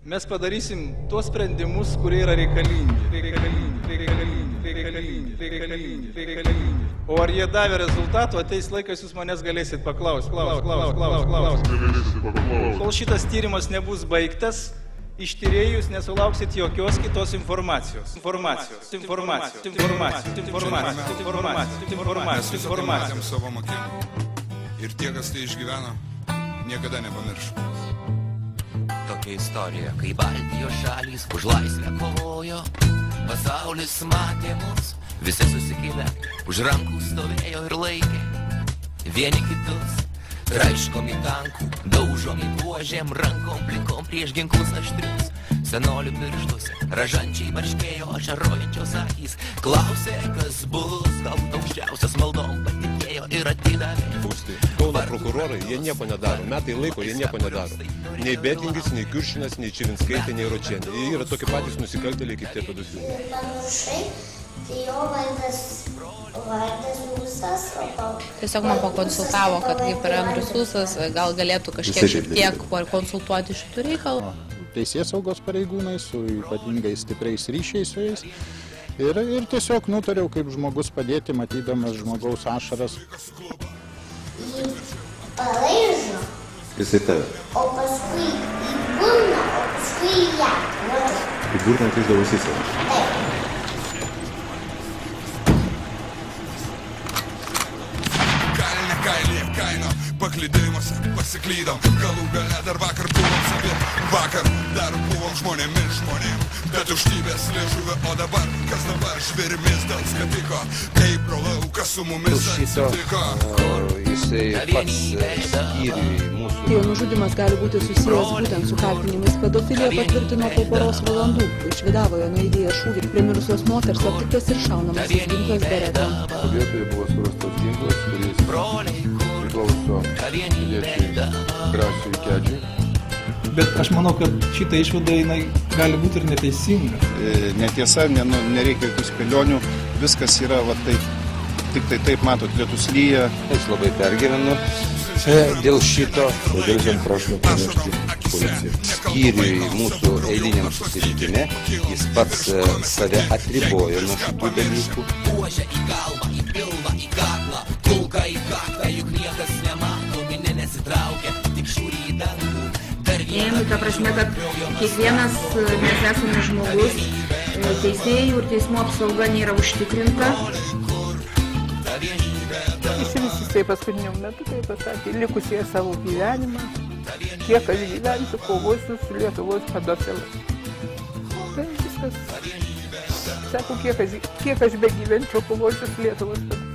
Mes padarysim tuos sprendimus, kurie yra reikalingi. O ar jie davė rezultatų, ateis laikas, jūs manęs galėsit paklausti. Kol šitas tyrimas nebus baigtas, iš tyrėjus nesulauksit jokios kitos informacijos. Mes matėm savo akim. Ir tie, kas tai išgyveno, niekada nepamirš. Tokia istorija, kai Baltijos šalys už laisvę kovojo, pasaulis matė mus, visi susikibę, už rankų stovėjo ir laikė vieni kitus. Traiškomi tankų, daužomi buožėm, rankom plikom prieš ginklus aštrius. Senolių pirštuose ražančiai barškėjo ašarojančios akys. Klausė, kas bus, galbūt aukščiausias maldom patikėjo ir atidavė. Kauno prokurorai, jie nieko nedaro, metai laiko jie nieko nedaro. Nei Betingis, nei Kiuršinas, nei Čivinskaitė, nei Ročienė. Jie yra tokie patys nusikaltėliai kaip tie pedofilai. Panašai, tai jo vardas Ūsas. Tiesiog man pakonsultavo, kad kaip yra Andrius Ūsas, gal galėtų kažkiek tiek konsultuoti šitų reikalų. Teisėsaugos pareigūnai su ypatingai stipriais ryšiais su jais. Ir tiesiog nutariau kaip žmogus padėti, matydamas žmogaus ašaras. Jį palaižo. Jisai tave. O paskui į burną, o paskui į ją. Į burną kišdavosi save. Taip. Kaino paklydėjimuose pasiklydom. Galų gale dar vakar buvom savi. Vakar dar buvom žmonėm, bet užtybės liežuvė. O dabar, kas dabar žvėrimis dėl skatiko. Kaip brolau, kas su mumis atsitiko. Jisai pats skyriui mūsų. Jo nužudymas gali būti susijęs būtent su kaltinimais pedofilija, patvirtino po poros valandų. Išvidavo jo nuėdėję šūvį. Prie mirusios moters aptiktas ir šaunamasis ginklas Beretta. Vietoje buvo surastas ginklas, kuris priklauso piliečiui Grasiui Kedžiui. Bet aš manau, kad šitą išvadą jinai gali būti ir neteisinga. Netiesa, nereikia jokių spėlionių, viskas yra va taip. Tik tai taip, matot, lietus lyja. Jis labai pergyveno dėl šito, todėl jam prašau pranešti policiją. Skyriui mūsų eiliniam susirinkime jis pats save atribojo nuo šitų dalykų. Buožė į galvą, į pilvą, į kaklą, kulka į kaktą, juk niekas nemato, minė nesitraukia, tik žiūri į dangų. Ta prasme, kad kiekvienas mes esame žmogus, teisėjų ir teismų apsauga nėra užtikrinta. Jisai paskutiniu metu tai pasakė, likusie savo gyvenimą, kiek aš gyvensiu, kovosiu su Lietuvos pedofilais. Tai viskas. Sako, kiek aš begyvenčiau, kovosiu su Lietuvos pedofilais.